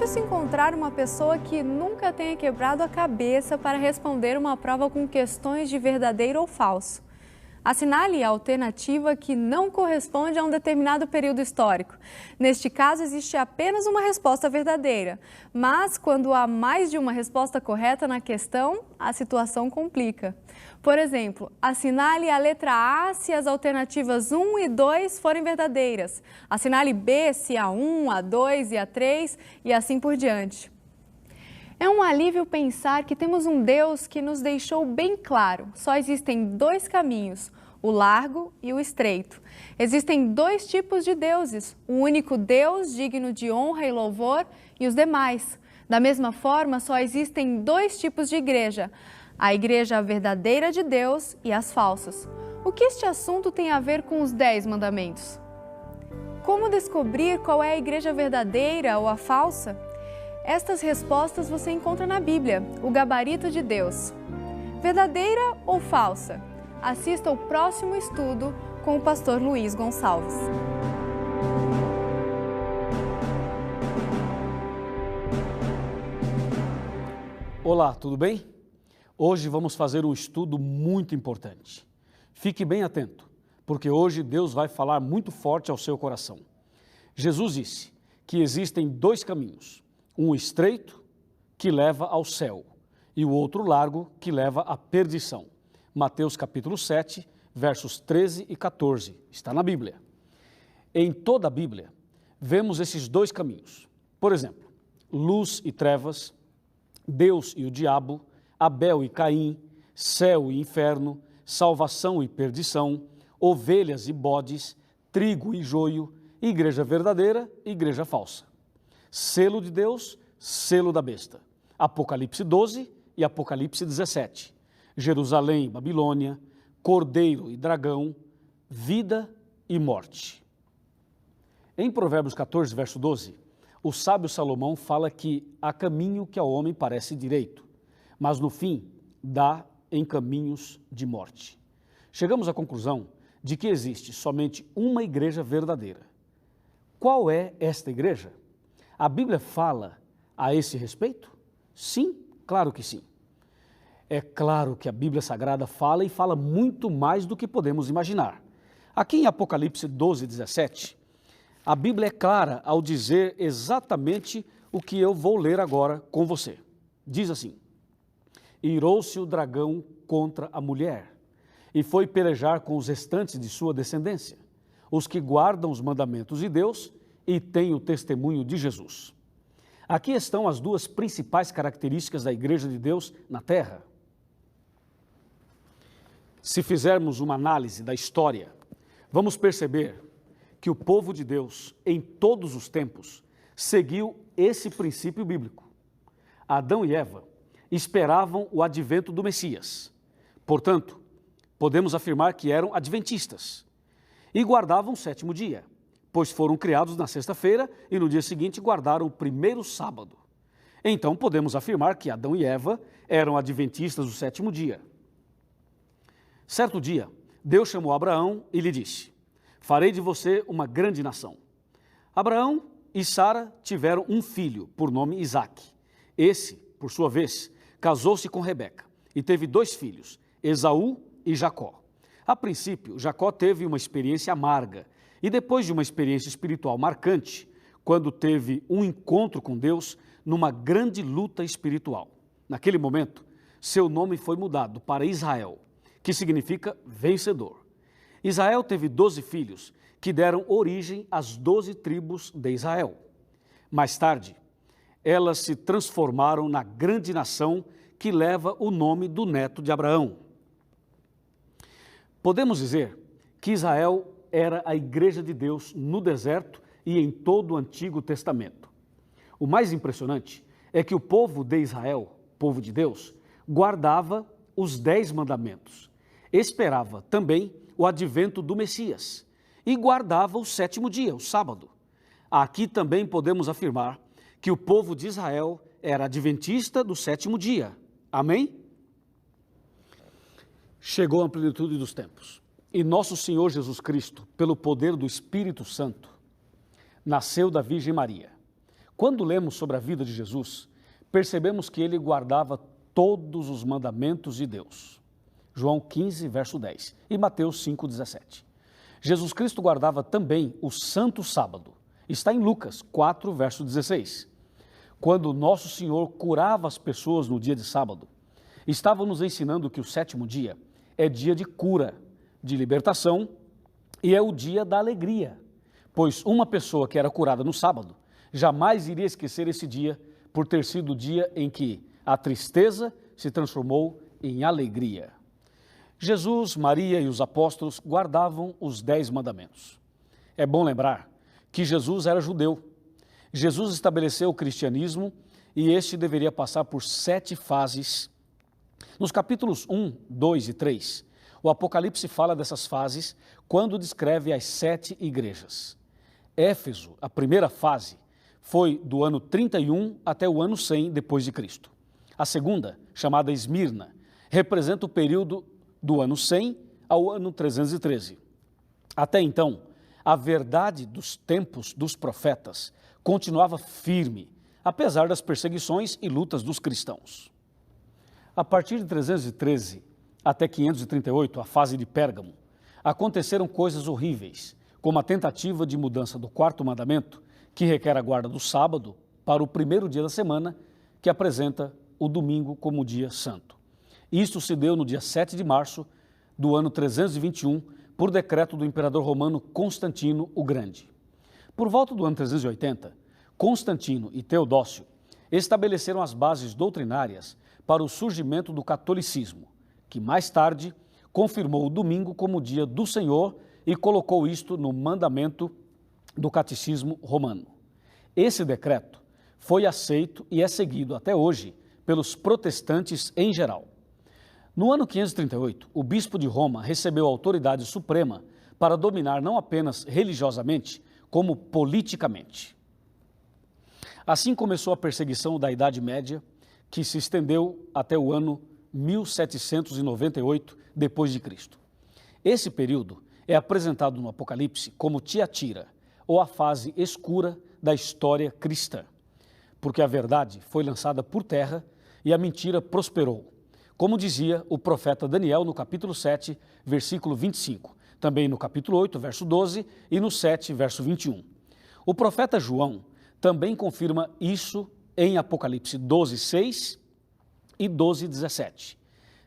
difícil encontrar uma pessoa que nunca tenha quebrado a cabeça para responder uma prova com questões de verdadeiro ou falso. Assinale a alternativa que não corresponde a um determinado período histórico. Neste caso, existe apenas uma resposta verdadeira. Mas, quando há mais de uma resposta correta na questão, a situação complica. Por exemplo, assinale a letra A se as alternativas 1 e 2 forem verdadeiras. Assinale B se a 1, a 2 e a 3 e assim por diante. É um alívio pensar que temos um Deus que nos deixou bem claro. Só existem dois caminhos, o largo e o estreito. Existem dois tipos de deuses, o único Deus digno de honra e louvor e os demais. Da mesma forma, só existem dois tipos de igreja, a igreja verdadeira de Deus e as falsas. O que este assunto tem a ver com os 10 mandamentos? Como descobrir qual é a igreja verdadeira ou a falsa? Estas respostas você encontra na Bíblia, o gabarito de Deus. Verdadeira ou falsa? Assista ao próximo estudo com o pastor Luiz Gonçalves. Olá, tudo bem? Hoje vamos fazer um estudo muito importante. Fique bem atento, porque hoje Deus vai falar muito forte ao seu coração. Jesus disse que existem dois caminhos. Um estreito, que leva ao céu, e o outro largo, que leva à perdição. Mateus capítulo 7, versos 13 e 14, está na Bíblia. Em toda a Bíblia, vemos esses dois caminhos. Por exemplo, luz e trevas, Deus e o diabo, Abel e Caim, céu e inferno, salvação e perdição, ovelhas e bodes, trigo e joio, igreja verdadeira e igreja falsa. Selo de Deus, selo da besta. Apocalipse 12 e Apocalipse 17. Jerusalém e Babilônia, cordeiro e dragão, vida e morte. Em Provérbios 14, verso 12, o sábio Salomão fala que há caminho que ao homem parece direito, mas no fim dá em caminhos de morte. Chegamos à conclusão de que existe somente uma igreja verdadeira. Qual é esta igreja? A Bíblia fala a esse respeito? Sim, claro que sim. É claro que a Bíblia Sagrada fala e fala muito mais do que podemos imaginar. Aqui em Apocalipse 12, 17, a Bíblia é clara ao dizer exatamente o que eu vou ler agora com você. Diz assim: irou-se o dragão contra a mulher e foi pelejar com os restantes de sua descendência, os que guardam os mandamentos de Deus e têm o testemunho de Jesus. Aqui estão as duas principais características da Igreja de Deus na Terra. Se fizermos uma análise da história, vamos perceber que o povo de Deus, em todos os tempos, seguiu esse princípio bíblico. Adão e Eva esperavam o advento do Messias. Portanto, podemos afirmar que eram adventistas e guardavam o sétimo dia, pois foram criados na sexta-feira e no dia seguinte guardaram o primeiro sábado. Então podemos afirmar que Adão e Eva eram adventistas do sétimo dia. Certo dia, Deus chamou Abraão e lhe disse: farei de você uma grande nação. Abraão e Sara tiveram um filho, por nome Isaque. Esse, por sua vez, casou-se com Rebeca e teve 2 filhos, Esaú e Jacó. A princípio, Jacó teve uma experiência amarga e depois de uma experiência espiritual marcante, quando teve um encontro com Deus numa grande luta espiritual. Naquele momento, seu nome foi mudado para Israel, que significa vencedor. Israel teve 12 filhos, que deram origem às 12 tribos de Israel. Mais tarde, elas se transformaram na grande nação que leva o nome do neto de Abraão. Podemos dizer que Israel era a igreja de Deus no deserto e em todo o Antigo Testamento. O mais impressionante é que o povo de Israel, povo de Deus, guardava os 10 mandamentos, esperava também o advento do Messias e guardava o sétimo dia, o sábado. Aqui também podemos afirmar que o povo de Israel era adventista do sétimo dia. Amém? Chegou a plenitude dos tempos e nosso Senhor Jesus Cristo, pelo poder do Espírito Santo, nasceu da Virgem Maria. Quando lemos sobre a vida de Jesus, percebemos que ele guardava todos os mandamentos de Deus. João 15, verso 10 e Mateus 5, 17. Jesus Cristo guardava também o Santo Sábado. Está em Lucas 4, verso 16. Quando Nosso Senhor curava as pessoas no dia de sábado, estava nos ensinando que o sétimo dia é dia de cura, de libertação e é o dia da alegria, pois uma pessoa que era curada no sábado jamais iria esquecer esse dia por ter sido o dia em que a tristeza se transformou em alegria. Jesus, Maria e os apóstolos guardavam os 10 mandamentos. É bom lembrar que Jesus era judeu. Jesus estabeleceu o cristianismo e este deveria passar por 7 fases. Nos capítulos 1, 2 e 3, o Apocalipse fala dessas fases quando descreve as 7 igrejas. Éfeso, a primeira fase, foi do ano 31 até o ano 100 depois de Cristo. A segunda, chamada Esmirna, representa o período do ano 100 ao ano 313. Até então, a verdade dos tempos dos profetas continuava firme, apesar das perseguições e lutas dos cristãos. A partir de 313 até 538, a fase de Pérgamo, aconteceram coisas horríveis, como a tentativa de mudança do 4º mandamento, que requer a guarda do sábado para o primeiro dia da semana, que apresenta o domingo como dia santo. Isto se deu no dia 7 de março do ano 321, por decreto do imperador romano Constantino o Grande. Por volta do ano 380, Constantino e Teodócio estabeleceram as bases doutrinárias para o surgimento do catolicismo, que mais tarde confirmou o domingo como dia do Senhor e colocou isto no mandamento do catecismo romano. Esse decreto foi aceito e é seguido até hoje pelos protestantes em geral. No ano 538, o bispo de Roma recebeu a autoridade suprema para dominar não apenas religiosamente, como politicamente. Assim começou a perseguição da Idade Média, que se estendeu até o ano 1798 depois de Cristo. Esse período é apresentado no Apocalipse como Tiatira, ou a fase escura da história cristã, porque a verdade foi lançada por terra e a mentira prosperou, como dizia o profeta Daniel no capítulo 7, versículo 25, também no capítulo 8, verso 12 e no 7, verso 21. O profeta João também confirma isso em Apocalipse 12, 6 e 12, 17.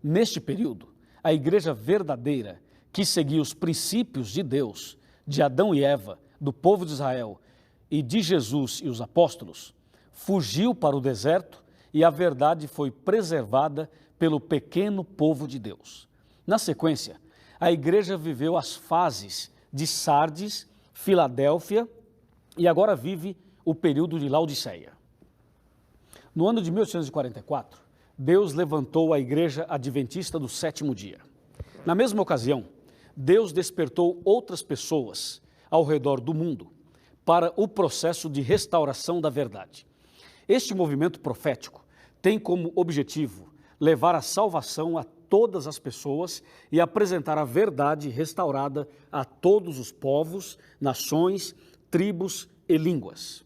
Neste período, a igreja verdadeira, que seguia os princípios de Deus, de Adão e Eva, do povo de Israel e de Jesus e os apóstolos, fugiu para o deserto e a verdade foi preservada pelo pequeno povo de Deus. Na sequência, a igreja viveu as fases de Sardes, Filadélfia e agora vive o período de Laodiceia. No ano de 1844, Deus levantou a igreja adventista do 7º dia. Na mesma ocasião, Deus despertou outras pessoas ao redor do mundo para o processo de restauração da verdade. Este movimento profético tem como objetivo levar a salvação a todas as pessoas e apresentar a verdade restaurada a todos os povos, nações, tribos e línguas.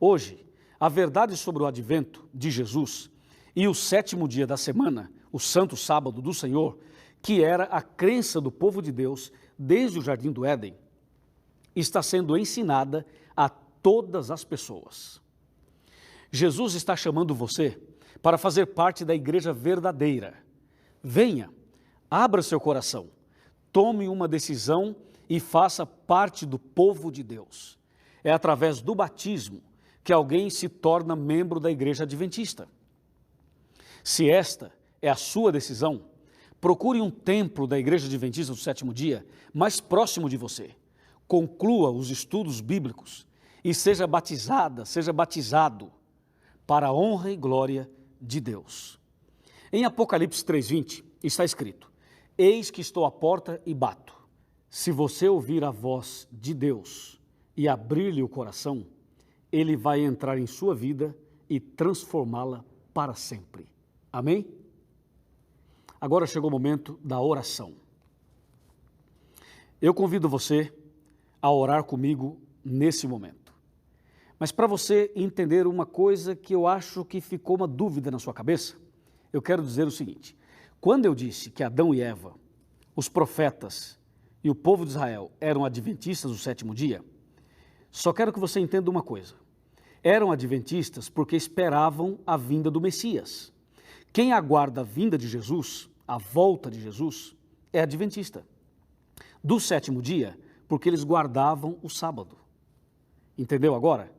Hoje, a verdade sobre o advento de Jesus e o 7º dia da semana, o Santo Sábado do Senhor, que era a crença do povo de Deus desde o Jardim do Éden, está sendo ensinada a todas as pessoas. Jesus está chamando você para fazer parte da igreja verdadeira. Venha, abra seu coração, tome uma decisão e faça parte do povo de Deus. É através do batismo que alguém se torna membro da igreja adventista. Se esta é a sua decisão, procure um templo da igreja adventista do 7º dia mais próximo de você. Conclua os estudos bíblicos e seja batizado para a honra e glória de Deus. Em Apocalipse 3:20 está escrito: Eis que estou à porta e bato. Se você ouvir a voz de Deus e abrir-lhe o coração, ele vai entrar em sua vida e transformá-la para sempre. Amém? Agora chegou o momento da oração. Eu convido você a orar comigo nesse momento. Mas para você entender uma coisa que eu acho que ficou uma dúvida na sua cabeça, eu quero dizer o seguinte: quando eu disse que Adão e Eva, os profetas e o povo de Israel eram adventistas do sétimo dia, só quero que você entenda uma coisa. Eram adventistas porque esperavam a vinda do Messias. Quem aguarda a vinda de Jesus, a volta de Jesus, é adventista. Do sétimo dia, porque eles guardavam o sábado. Entendeu agora?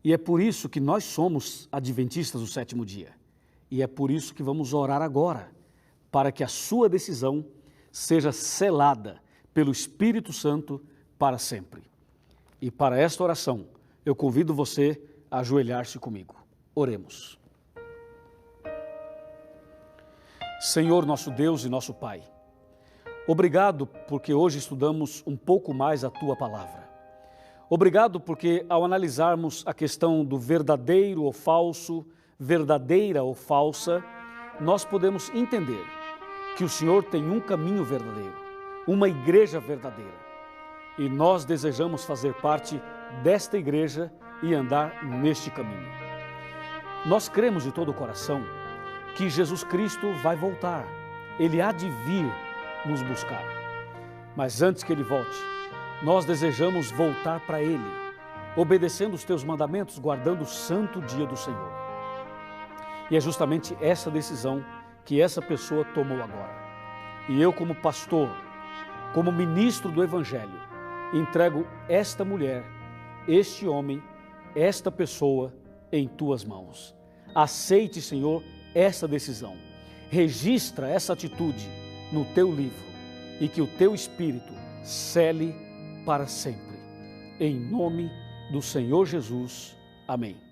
E é por isso que nós somos adventistas do sétimo dia. E é por isso que vamos orar agora, para que a sua decisão seja selada pelo Espírito Santo para sempre. E para esta oração, eu convido você a ajoelhar-se comigo. Oremos. Senhor, nosso Deus e nosso Pai, obrigado porque hoje estudamos um pouco mais a Tua Palavra. Obrigado porque ao analisarmos a questão do verdadeiro ou falso, verdadeira ou falsa, nós podemos entender que o Senhor tem um caminho verdadeiro, uma igreja verdadeira. E nós desejamos fazer parte desta igreja e andar neste caminho. Nós cremos de todo o coração que Jesus Cristo vai voltar. Ele há de vir nos buscar. Mas antes que Ele volte, nós desejamos voltar para Ele, obedecendo os Teus mandamentos, guardando o santo dia do Senhor. E é justamente essa decisão que essa pessoa tomou agora. E eu, como pastor, como ministro do Evangelho, entrego esta mulher, este homem, esta pessoa em Tuas mãos. Aceite, Senhor, essa decisão. Registra essa atitude no Teu livro e que o Teu Espírito cele para sempre. Em nome do Senhor Jesus. Amém.